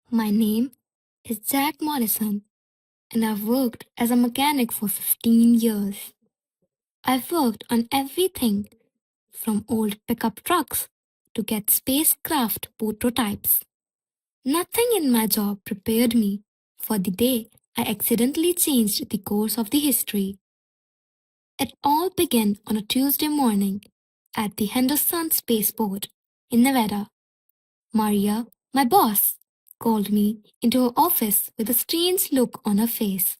My name is Jack Morrison, and I've worked as a mechanic for 15 years. I've worked on everything from old pickup trucks to get spacecraft prototypes. Nothing in my job prepared me for the day I accidentally changed the course of the history. It all began on a Tuesday morning at the Henderson Spaceport in Nevada. Maria, my boss, called me into her office with a strange look on her face.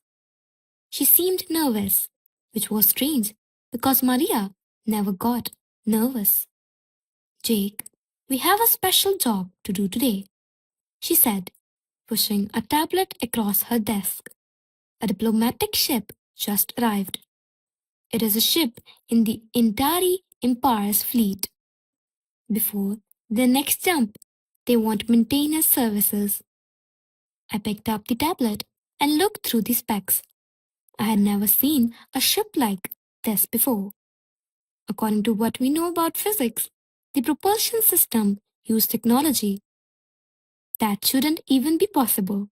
She seemed nervous, which was strange because Maria never got nervous. Jake, we have a special job to do today, she said, pushing a tablet across her desk. A diplomatic ship just arrived. It is a ship in the entire Empire's fleet. Before their next jump, they want maintenance services. I picked up the tablet and looked through the specs. I had never seen a ship like this before. According to what we know about physics, the propulsion system used technology that shouldn't even be possible.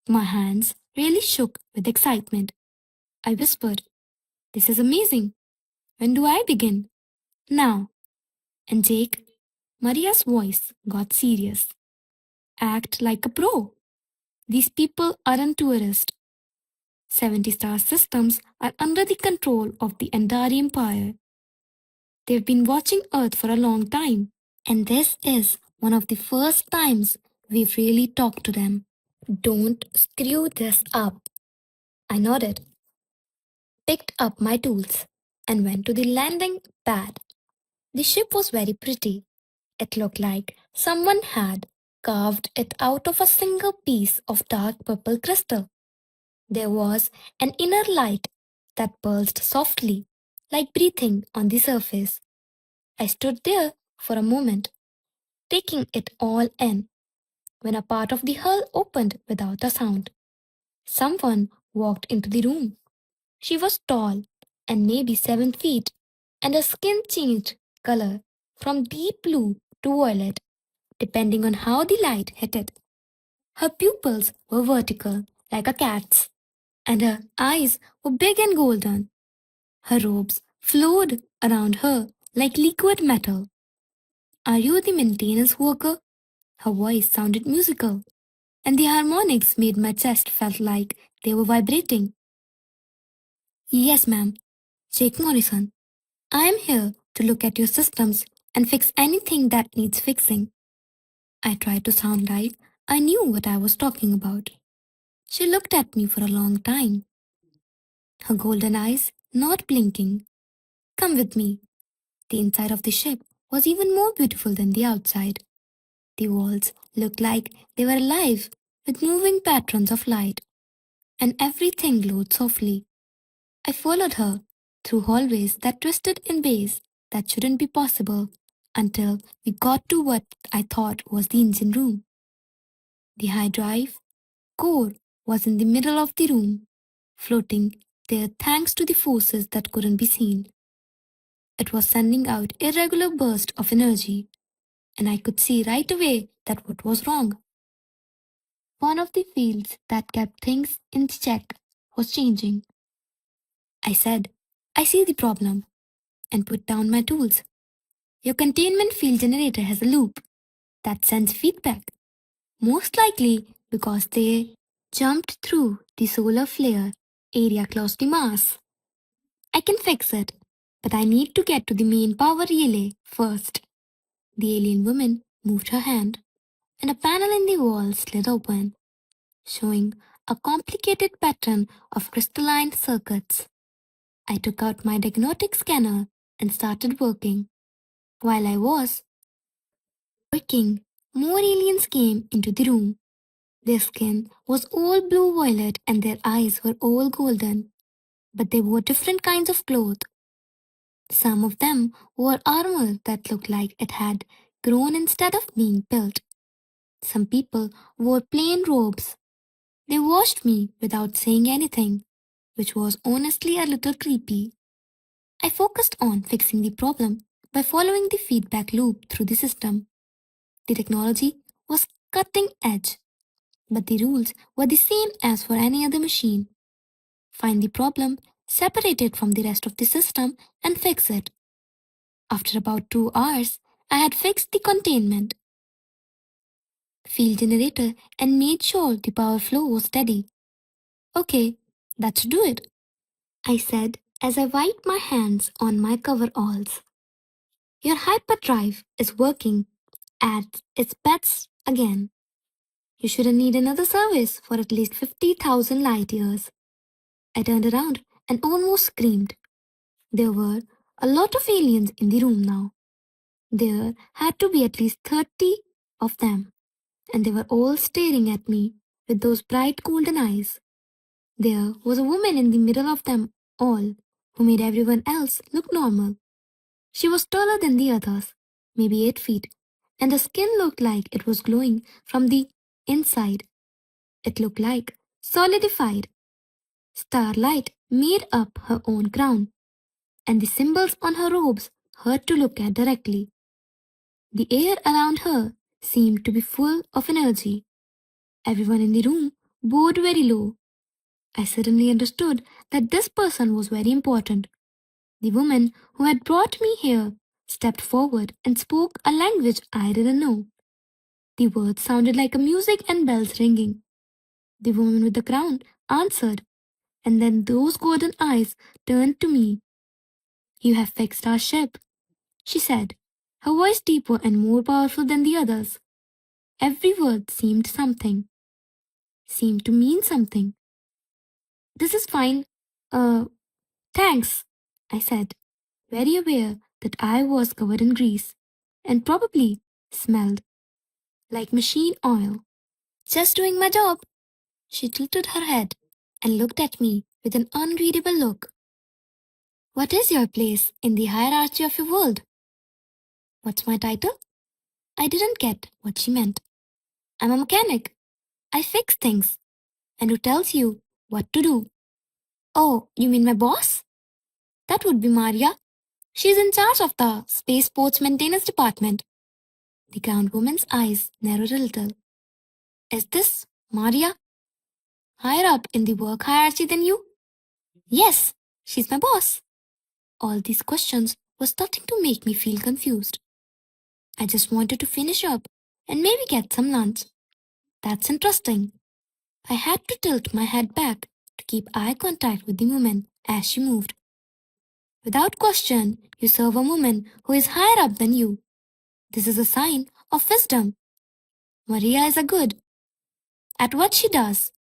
My hands really shook with excitement. I whispered, "This is amazing. When do I begin?" "Now." And Jake, Maria's voice got serious. "Act like a pro. These people aren't tourists. 70-star systems are under the control of the Andari Empire. They've been watching Earth for a long time, and this is one of the first times we've really talked to them. Don't screw this up." I nodded, picked up my tools, and went to the landing pad. The ship was very pretty. It looked like someone had carved it out of a single piece of dark purple crystal. There was an inner light that pulsed softly, like breathing on the surface. I stood there for a moment, taking it all in, when a part of the hull opened without a sound. Someone walked into the room. She was tall and maybe 7 feet, and her skin changed color from deep blue to violet, depending on how the light hit it. Her pupils were vertical, like a cat's, and her eyes were big and golden. Her robes flowed around her like liquid metal. "Are you the maintenance worker?" Her voice sounded musical, and the harmonics made my chest felt like they were vibrating. "Yes, ma'am. Jake Morrison. I am here to look at your systems and fix anything that needs fixing." I tried to sound like I knew what I was talking about. She looked at me for a long time, her golden eyes not blinking. "Come with me." The inside of the ship was even more beautiful than the outside. The walls looked like they were alive with moving patterns of light, and everything glowed softly. I followed her through hallways that twisted in ways that shouldn't be possible until we got to what I thought was the engine room. The high drive core was in the middle of the room, floating there thanks to the forces that couldn't be seen. It was sending out irregular bursts of energy, and I could see right away that what was wrong. One of the fields that kept things in check was changing. I said, "I see the problem," and put down my tools. "Your containment field generator has a loop that sends feedback, most likely because they jumped through the solar flare area close to Mars. I can fix it, but I need to get to the main power relay first." The alien woman moved her hand, and a panel in the wall slid open, showing a complicated pattern of crystalline circuits. I took out my diagnostic scanner and started working. While I was working, more aliens came into the room. Their skin was all blue-violet and their eyes were all golden, but they wore different kinds of clothes. Some of them wore armor that looked like it had grown instead of being built. Some people wore plain robes. They watched me without saying anything, which was honestly a little creepy. I focused on fixing the problem by following the feedback loop through the system. The technology was cutting edge. But the rules were the same as for any other machine. Find the problem, separate it from the rest of the system, and fix it. After about 2 hours, I had fixed the containment, field generator, and made sure the power flow was steady. Okay, that should do it, I said as I wiped my hands on my coveralls. Your hyperdrive is working at its best again. You shouldn't need another service for at least 50,000 light years. I turned around and almost screamed. There were a lot of aliens in the room now. There had to be at least 30 of them, and they were all staring at me with those bright golden eyes. There was a woman in the middle of them all who made everyone else look normal. She was taller than the others, maybe 8 feet, and her skin looked like it was glowing from the inside. It looked like solidified. Starlight made up her own crown, and the symbols on her robes hurt to look at directly. The air around her seemed to be full of energy. Everyone in the room bowed very low. I suddenly understood that this person was very important. The woman who had brought me here stepped forward and spoke a language I didn't know. The words sounded like a music and bells ringing. The woman with the crown answered, and then those golden eyes turned to me. You have fixed our ship, she said, her voice deeper and more powerful than the others. Every word seemed to mean something. This is fine. Uh, thanks, I said, very aware that I was covered in grease and probably smelled like machine oil. Just doing my job. She tilted her head and looked at me with an unreadable look. What is your place in the hierarchy of your world? What's my title? I didn't get what she meant. I'm a mechanic. I fix things. And who tells you what to do? Oh, you mean my boss? That would be Maria. She's in charge of the spaceport's maintenance department. The ground woman's eyes narrowed a little. Is this Maria higher up in the work hierarchy than you? Yes, she's my boss. All these questions were starting to make me feel confused. I just wanted to finish up and maybe get some lunch. That's interesting. I had to tilt my head back to keep eye contact with the woman as she moved. Without question, you serve a woman who is higher up than you. This is a sign of wisdom. Maria is a good at what she does.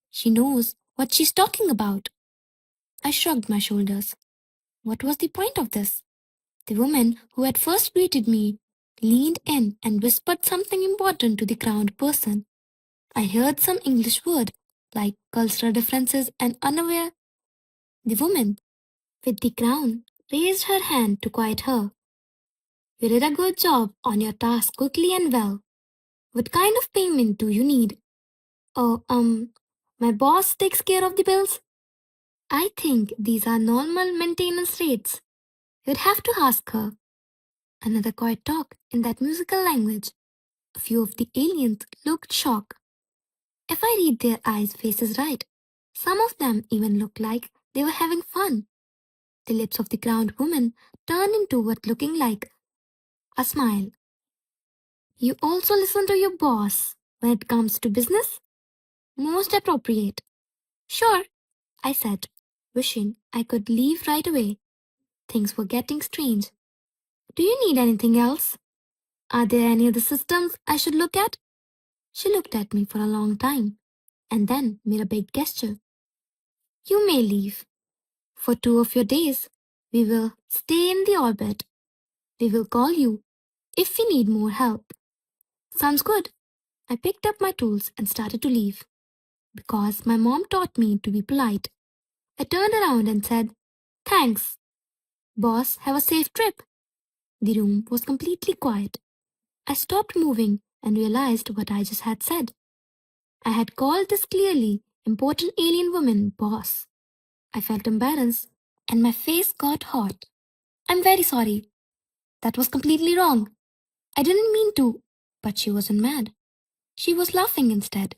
She knows what she's talking about. I shrugged my shoulders. What was the point of this? The woman who had first greeted me leaned in and whispered something important to the crowned person. I heard some English word like cultural differences and unaware. The woman with the crown raised her hand to quiet her. You did a good job on your task quickly and well. What kind of payment do you need? Oh, my boss takes care of the bills. I think these are normal maintenance rates. You'd have to ask her. Another quiet talk in that musical language. A few of the aliens looked shocked. If I read their eyes' faces right, some of them even looked like they were having fun. The lips of the crowned woman turned into what looking like a smile. You also listen to your boss when it comes to business? Most appropriate. Sure, I said, wishing I could leave right away. Things were getting strange. Do you need anything else? Are there any other systems I should look at? She looked at me for a long time and then made a big gesture. You may leave. For 2 of your days, we will stay in the orbit. We will call you if we need more help. Sounds good. I picked up my tools and started to leave. Because my mom taught me to be polite, I turned around and said, Thanks. Boss, have a safe trip. The room was completely quiet. I stopped moving and realized what I just had said. I had called this clearly important alien woman boss. I felt embarrassed and my face got hot. I'm very sorry. That was completely wrong. I didn't mean to. But she wasn't mad. She was laughing instead.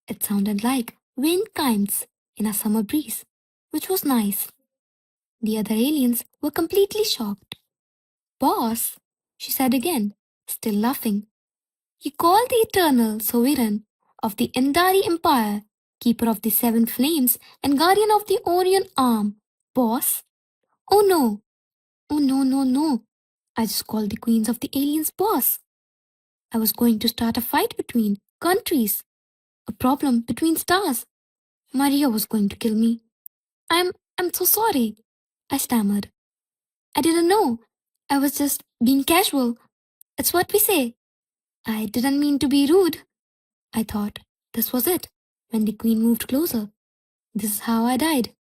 It sounded like wind chimes in a summer breeze, which was nice. The other aliens were completely shocked. Boss, she said again, still laughing. You call the eternal sovereign of the Endari Empire, keeper of the seven flames, and guardian of the Orion arm, boss? Oh no, oh no, no, no. I just called the queens of the aliens boss. I was going to start a fight between countries, a problem between stars. Maria was going to kill me. I'm so sorry, I stammered. I didn't know. I was just being casual. It's what we say. I didn't mean to be rude. I thought this was it. When the queen moved closer, this is how I died.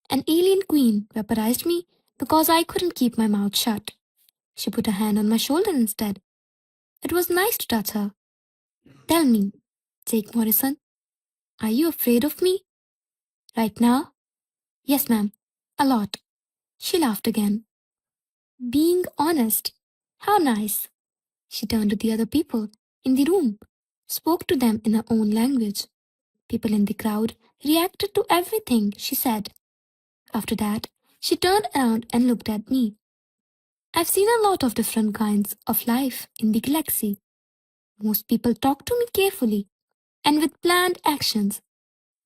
An alien queen vaporized me because I couldn't keep my mouth shut. She put a hand on my shoulder instead. It was nice to touch her. Tell me, Jake Morrison, are you afraid of me? Right now? Yes, ma'am. A lot. She laughed again. Being honest. How nice. She turned to the other people in the room, spoke to them in her own language. People in the crowd reacted to everything she said. After that, she turned around and looked at me. I've seen a lot of different kinds of life in the galaxy. Most people talk to me carefully and with planned actions.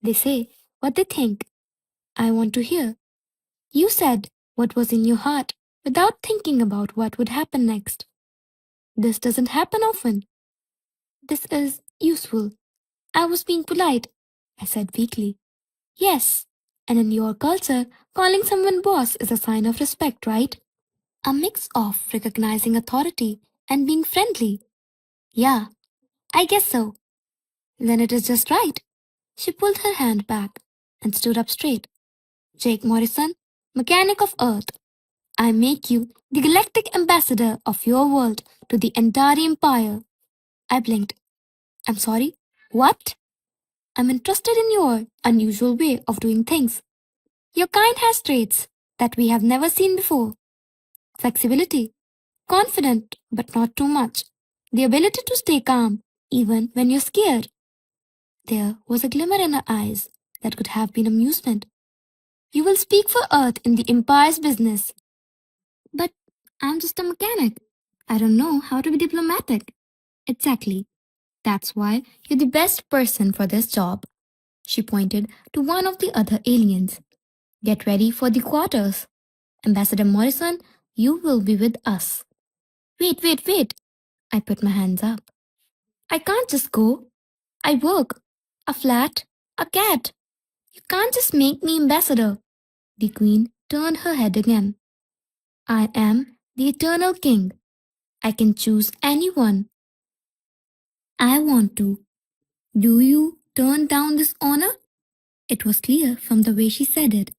They say what they think. I want to hear. You said what was in your heart without thinking about what would happen next. This doesn't happen often. This is useful. I was being polite, I said weakly. Yes, and in your culture, calling someone boss is a sign of respect, right? A mix of recognizing authority and being friendly. Yeah, I guess so. Then it is just right. She pulled her hand back and stood up straight. Jake Morrison, mechanic of Earth, I make you the galactic ambassador of your world to the entire empire. I blinked. I'm sorry? What? I'm interested in your unusual way of doing things. Your kind has traits that we have never seen before. Flexibility, confident but not too much. The ability to stay calm even when you're scared. There was a glimmer in her eyes that could have been amusement. You will speak for Earth in the Empire's business. But I'm just a mechanic. I don't know how to be diplomatic. Exactly. That's why you're the best person for this job. She pointed to one of the other aliens. Get ready for the quarters. Ambassador Morrison, you will be with us. Wait, wait, wait. I put my hands up. I can't just go. I work. A flat. A cat. You can't just make me ambassador. The queen turned her head again. I am the eternal king. I can choose anyone I want to. Do you turn down this honor? It was clear from the way she said it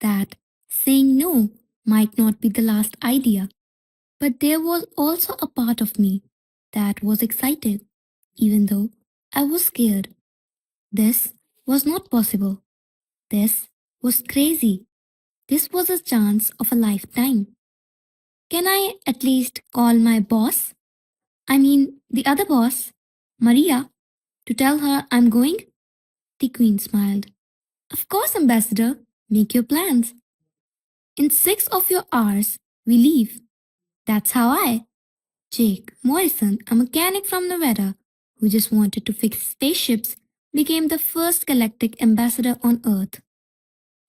that saying no might not be the last idea. But there was also a part of me that was excited, even though I was scared. This was not possible. This was crazy. This was a chance of a lifetime. Can I at least call my boss? I mean, the other boss, Maria, to tell her I'm going? The queen smiled. Of course, ambassador. Make your plans. In 6 of your hours, we leave. That's how Jake Morrison, a mechanic from Nevada who just wanted to fix spaceships, became the first galactic ambassador on Earth.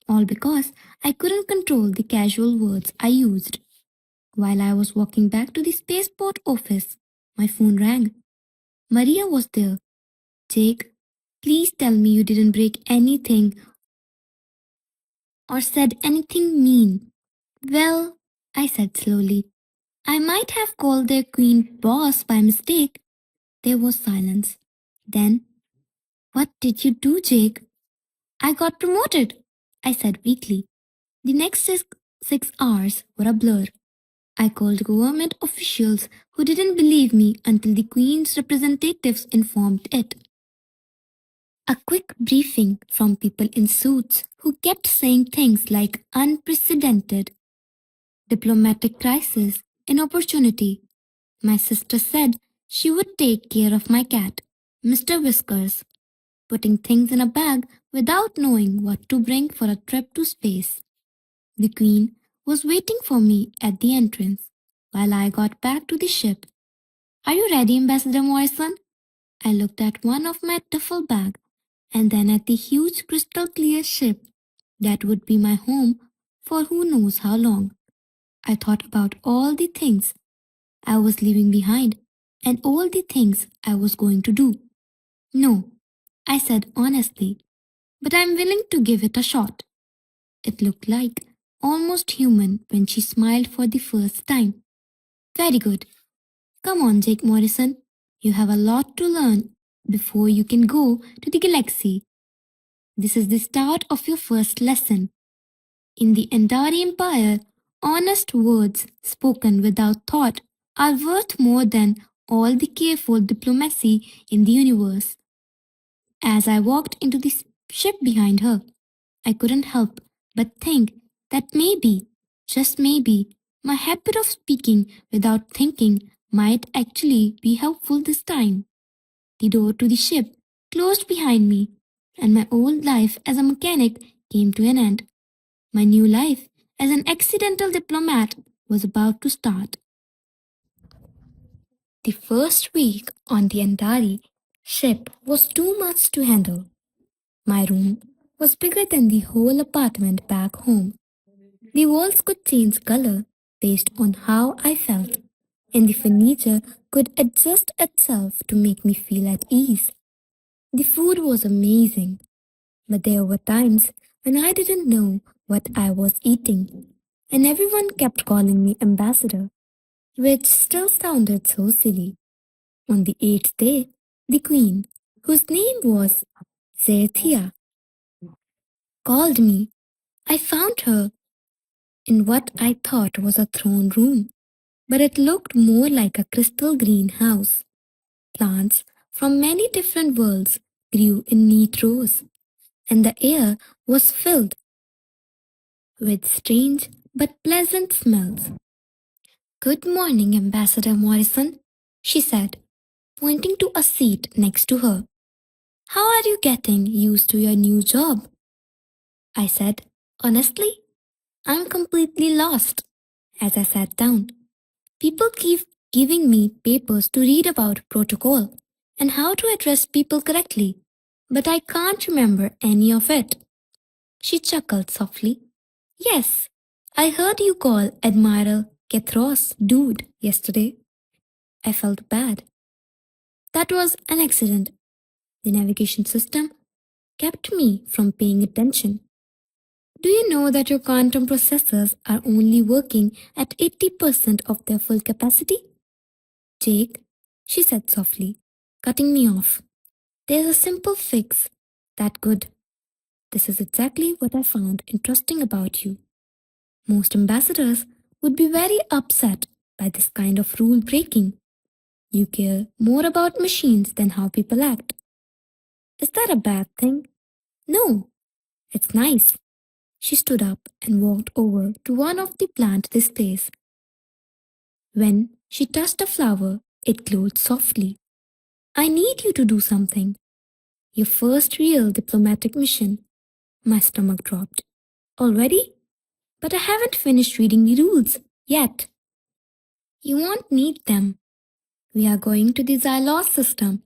All because I couldn't control the casual words I used. While I was walking back to the spaceport office, my phone rang. Maria was there. Jake, please tell me you didn't break anything or said anything mean. Well, I said slowly, I might have called their queen boss by mistake. There was silence. Then, what did you do, Jake? I got promoted, I said weakly. The next 6 hours were a blur. I called government officials who didn't believe me until the Queen's representatives informed it. A quick briefing from people in suits who kept saying things like unprecedented, diplomatic crisis, and opportunity. My sister said she would take care of my cat, Mr. Whiskers. putting things in a bag without knowing what to bring for a trip to space. The Queen was waiting for me at the entrance while I got back to the ship. Are you ready, Ambassador Morrison? I looked at one of my duffel bag and then at the huge crystal clear ship that would be my home for who knows how long. I thought about all the things I was leaving behind and all the things I was going to do. No, I said honestly, but I'm willing to give it a shot. It looked like almost human when she smiled for the first time. Very good. Come on, Jake Morrison. You have a lot to learn before you can go to the galaxy. This is the start of your first lesson. In the Endari Empire, honest words spoken without thought are worth more than all the careful diplomacy in the universe. As I walked into the ship behind her, I couldn't help but think that maybe, just maybe, my habit of speaking without thinking might actually be helpful this time. The door to the ship closed behind me, and my old life as a mechanic came to an end. My new life as an accidental diplomat was about to start. The first week on the Andari ship was too much to handle. My room was bigger than the whole apartment back home. The walls could change color based on how I felt, and the furniture could adjust itself to make me feel at ease. The food was amazing, but there were times when I didn't know what I was eating, and everyone kept calling me ambassador, which still sounded so silly. On the eighth day, the queen, whose name was Zerthia, called me. I found her in what I thought was a throne room, but it looked more like a crystal greenhouse. Plants from many different worlds grew in neat rows, and the air was filled with strange but pleasant smells. Good morning, Ambassador Morrison, she said, pointing to a seat next to her. How are you getting used to your new job? I said, honestly, I'm completely lost. As I sat down, people keep giving me papers to read about protocol and how to address people correctly, but I can't remember any of it. She chuckled softly. Yes, I heard you call Admiral Kethros dude yesterday. I felt bad. That was an accident. The navigation system kept me from paying attention. Do you know that your quantum processors are only working at 80% of their full capacity? Jake, she said softly, cutting me off. There's a simple fix. That good. This is exactly what I found interesting about you. Most ambassadors would be very upset by this kind of rule breaking. You care more about machines than how people act. Is that a bad thing? No, it's nice. She stood up and walked over to one of the plant displays. When she touched a flower, it glowed softly. I need you to do something. Your first real diplomatic mission. My stomach dropped. Already? But I haven't finished reading the rules yet. You won't need them. We are going to the Xylos system.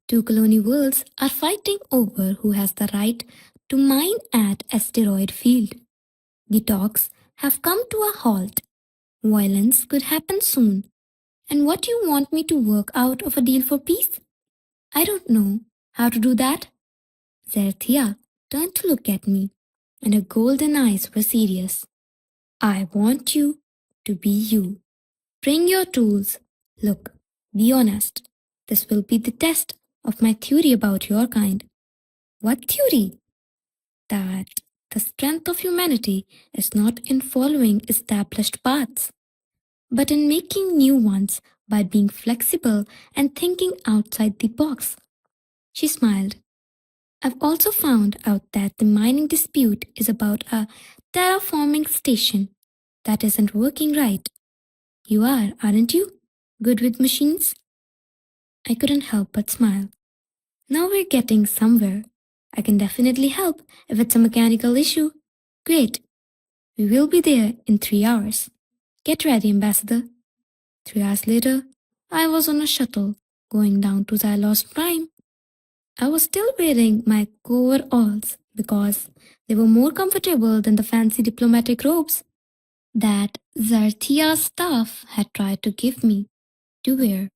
Two colony worlds are fighting over who has the right to mine at asteroid field. The talks have come to a halt. Violence could happen soon. And what you want me to work out of a deal for peace? I don't know how to do that. Zerthia turned to look at me, and her golden eyes were serious. I want you to be you. Bring your tools. Look, be honest. This will be the test of my theory about your kind. What theory? That the strength of humanity is not in following established paths, but in making new ones by being flexible and thinking outside the box. She smiled. I've also found out that the mining dispute is about a terraforming station that isn't working right. You aren't you? Good with machines? I couldn't help but smile. Now we're getting somewhere. I can definitely help if it's a mechanical issue. Great. We will be there in 3 hours. Get ready, Ambassador. 3 hours later, I was on a shuttle going down to Xylos Prime. I was still wearing my coveralls because they were more comfortable than the fancy diplomatic robes that Zartia's staff had tried to give me to wear.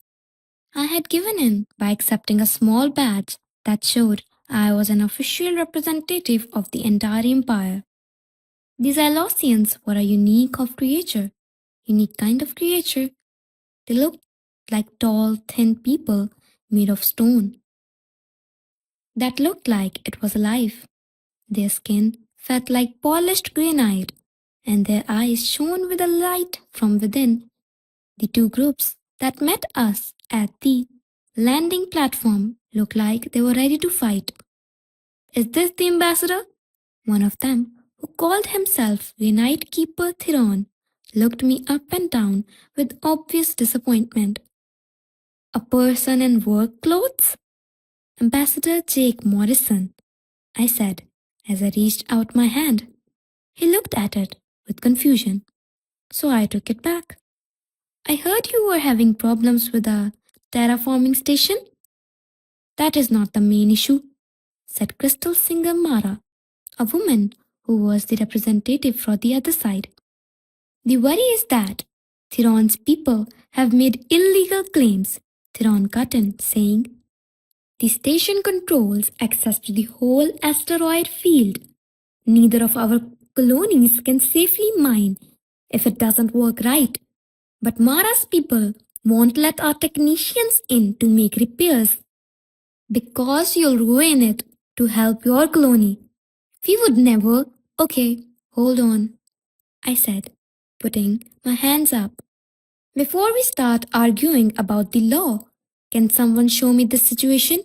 I had given in by accepting a small badge that showed I was an official representative of the entire empire. These Alosians were a unique kind of creature. They looked like tall, thin people made of stone that looked like it was alive. Their skin felt like polished granite, and their eyes shone with a light from within. The two groups that met us at the landing platform looked like they were ready to fight. Is this the ambassador? One of them, who called himself Granite Keeper Thiron, looked me up and down with obvious disappointment. A person in work clothes? Ambassador Jake Morrison, I said as I reached out my hand. He looked at it with confusion, so I took it back. I heard you were having problems with a terraforming station. That is not the main issue, said Crystal Singer Mara, a woman who was the representative for the other side. The worry is that Thiron's people have made illegal claims, Thiron cut in, saying, the station controls access to the whole asteroid field. Neither of our colonies can safely mine if it doesn't work right. But Mara's people won't let our technicians in to make repairs because you'll ruin it to help your colony. We would never. Okay, hold on, I said, putting my hands up. Before we start arguing about the law, can someone show me the situation?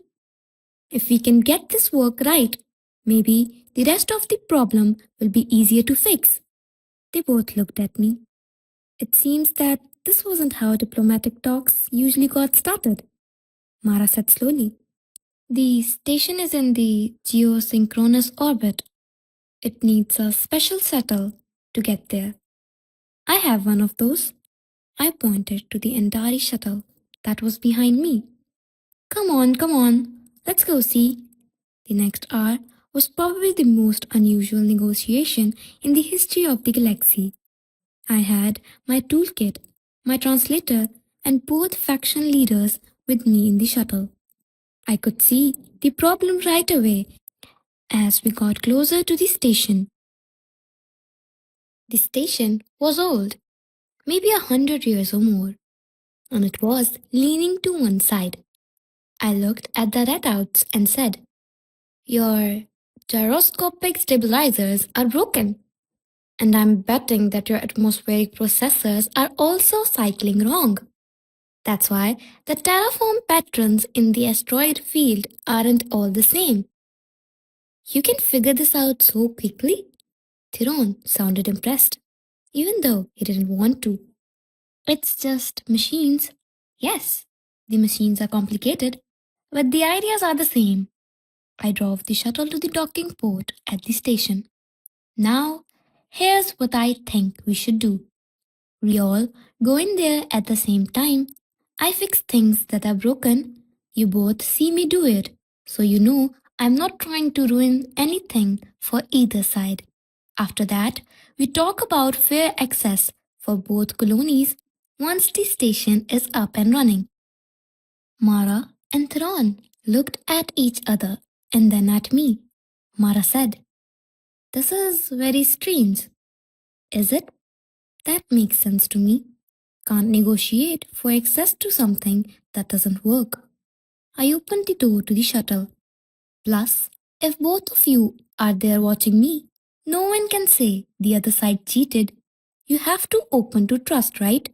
If we can get this work right, maybe the rest of the problem will be easier to fix. They both looked at me. It seems that this wasn't how diplomatic talks usually got started, Mara said slowly. The station is in the geosynchronous orbit. It needs a special shuttle to get there. I have one of those. I pointed to the Endari shuttle that was behind me. Come on, let's go see. The next hour was probably the most unusual negotiation in the history of the galaxy. I had my toolkit, my translator, and both faction leaders with me in the shuttle. I could see the problem right away as we got closer to the station. The station was old, maybe 100 years or more, and it was leaning to one side. I looked at the readouts and said, your gyroscopic stabilizers are broken, and I'm betting that your atmospheric processors are also cycling wrong. That's why the terraform patterns in the asteroid field aren't all the same. You can figure this out so quickly? Thiron sounded impressed, even though he didn't want to. It's just machines. Yes, the machines are complicated, but the ideas are the same. I drove the shuttle to the docking port at the station. Now, here's what I think we should do. We all go in there at the same time. I fix things that are broken. You both see me do it, so you know I'm not trying to ruin anything for either side. After that, we talk about fair access for both colonies once the station is up and running. Mara and Thrawn looked at each other and then at me. Mara said, this is very strange. Is it? That makes sense to me. Can't negotiate for access to something that doesn't work. I opened the door to the shuttle. Plus, if both of you are there watching me, no one can say the other side cheated. You have to open to trust, right?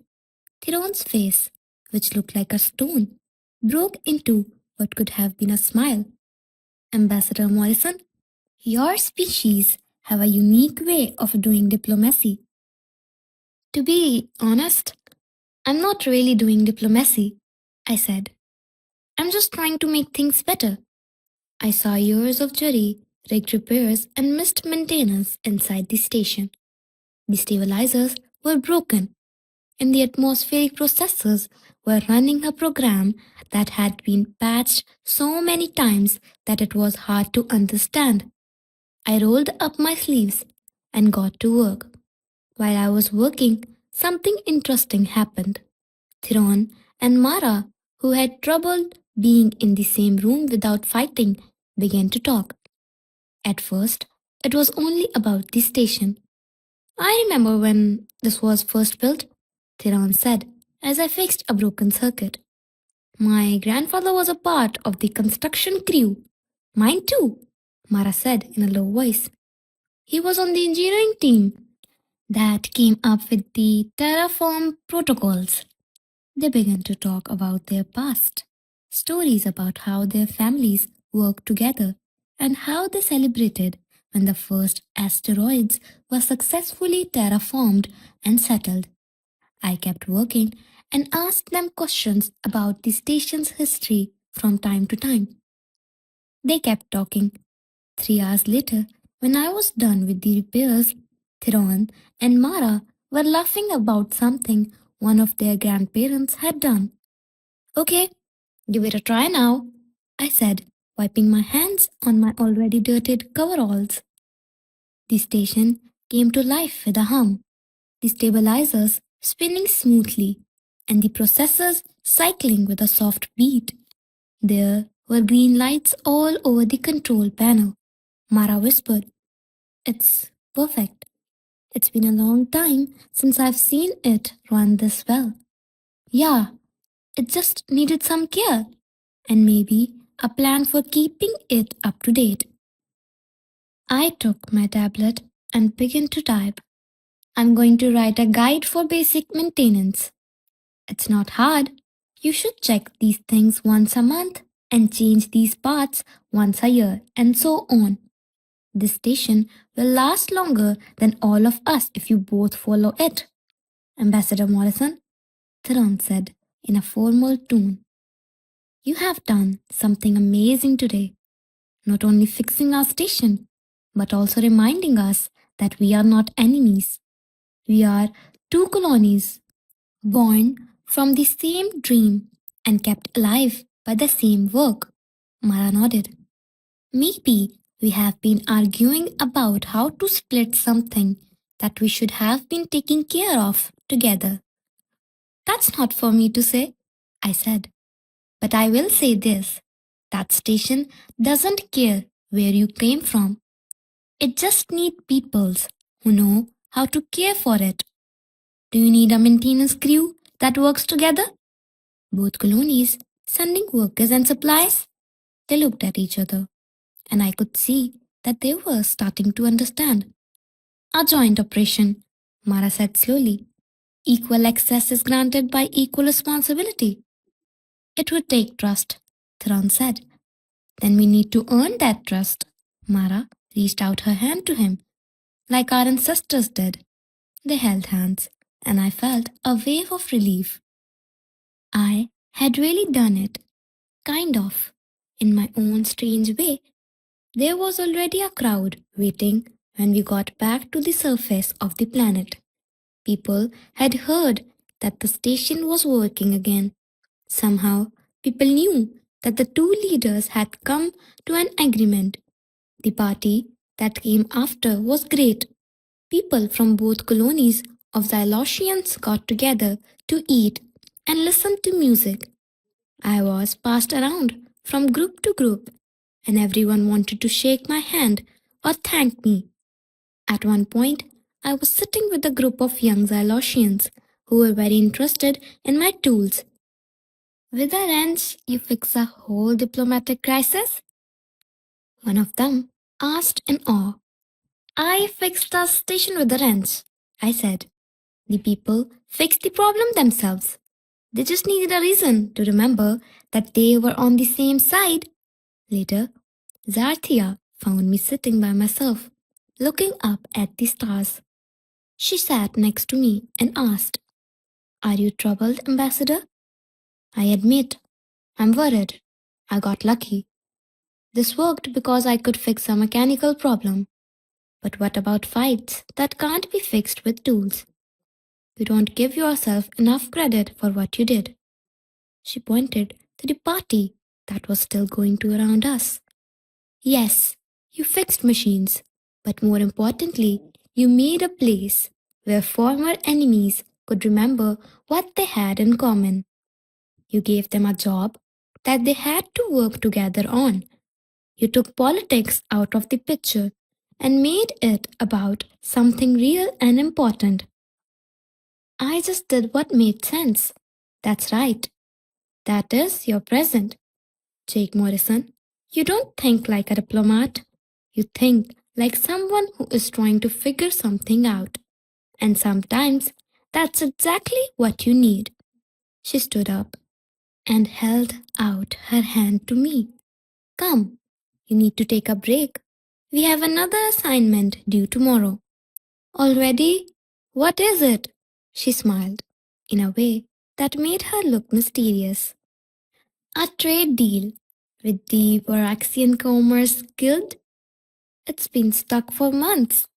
Thiron's face, which looked like a stone, broke into what could have been a smile. Ambassador Morrison, your species have a unique way of doing diplomacy. To be honest, I'm not really doing diplomacy, I said. I'm just trying to make things better. I saw years of jury, rigged repairs, and missed maintenance inside the station. The stabilizers were broken, and the atmospheric processors were running a program that had been patched so many times that it was hard to understand. I rolled up my sleeves and got to work. While I was working, something interesting happened. Thiron and Mara, who had trouble being in the same room without fighting, began to talk. At first, it was only about the station. I remember when this was first built, Thiron said, as I fixed a broken circuit. My grandfather was a part of the construction crew. Mine too, Mara said in a low voice. He was on the engineering team that came up with the terraform protocols. They began to talk about their past, stories about how their families worked together, and how they celebrated when the first asteroids were successfully terraformed and settled. I kept working and asked them questions about the station's history from time to time. They kept talking. 3 hours later, when I was done with the repairs, Thiron and Mara were laughing about something one of their grandparents had done. Okay, give it a try now, I said, wiping my hands on my already dirtied coveralls. The station came to life with a hum, the stabilizers spinning smoothly, and the processors cycling with a soft beat. There were green lights all over the control panel. Mara whispered, "It's perfect. It's been a long time since I've seen it run this well." Yeah, it just needed some care and maybe a plan for keeping it up to date. I took my tablet and began to type. I'm going to write a guide for basic maintenance. It's not hard. You should check these things once a month and change these parts once a year, and so on. This station will last longer than all of us if you both follow it. Ambassador Morrison, Theron said in a formal tone. You have done something amazing today, not only fixing our station, but also reminding us that we are not enemies. We are two colonies, born from the same dream and kept alive by the same work. Mara nodded. Maybe we have been arguing about how to split something that we should have been taking care of together. That's not for me to say, I said. But I will say this. That station doesn't care where you came from. It just needs peoples who know how to care for it. Do you need a maintenance crew that works together? Both colonies sending workers and supplies? They looked at each other, and I could see that they were starting to understand. A joint operation, Mara said slowly. Equal access is granted by equal responsibility. It would take trust, Theron said. Then we need to earn that trust. Mara reached out her hand to him, like our ancestors did. They held hands, and I felt a wave of relief. I had really done it, kind of, in my own strange way. There was already a crowd waiting when we got back to the surface of the planet. People had heard that the station was working again. Somehow, people knew that the two leaders had come to an agreement. The party that came after was great. People from both colonies of Xylosians got together to eat and listen to music. I was passed around from group to group, and everyone wanted to shake my hand or thank me. At one point, I was sitting with a group of young Xylosians who were very interested in my tools. With a wrench, you fix a whole diplomatic crisis? One of them asked in awe. I fixed the station with a wrench, I said. The people fixed the problem themselves. They just needed a reason to remember that they were on the same side. Later, Zarthia found me sitting by myself, looking up at the stars. She sat next to me and asked, Are you troubled, Ambassador? I admit, I'm worried. I got lucky. This worked because I could fix a mechanical problem. But what about fights that can't be fixed with tools? You don't give yourself enough credit for what you did. She pointed to the party that was still going to around us. Yes, you fixed machines, but more importantly, you made a place where former enemies could remember what they had in common. You gave them a job that they had to work together on. You took politics out of the picture and made it about something real and important. I just did what made sense. That's right. That is your present, Jake Morrison. You don't think like a diplomat. You think like someone who is trying to figure something out. And sometimes that's exactly what you need. She stood up and held out her hand to me. Come, you need to take a break. We have another assignment due tomorrow. Already? What is it? She smiled in a way that made her look mysterious. A trade deal with the Boraxian Commerce Guild? It's been stuck for months.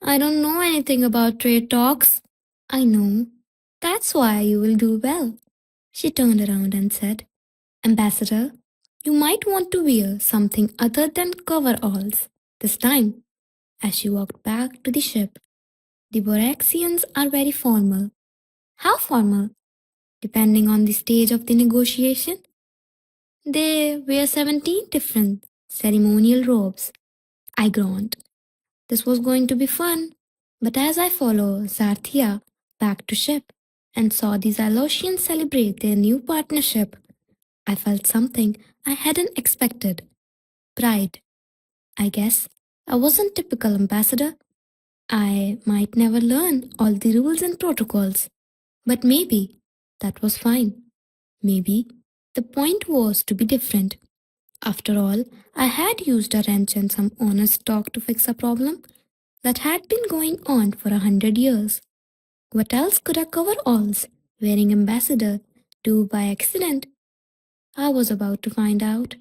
I don't know anything about trade talks. I know. That's why you will do well. She turned around and said, Ambassador, you might want to wear something other than coveralls this time. As she walked back to the ship, the Boraxians are very formal. How formal? Depending on the stage of the negotiation. They wear 17 different ceremonial robes. I groaned. This was going to be fun. But as I followed Zarthia back to ship and saw the Zalosians celebrate their new partnership, I felt something I hadn't expected. Pride. I guess I wasn't typical ambassador. I might never learn all the rules and protocols. But maybe that was fine. Maybe the point was to be different. After all, I had used a wrench and some honest talk to fix a problem that had been going on for 100 years. What else could a coveralls wearing ambassador do by accident? I was about to find out.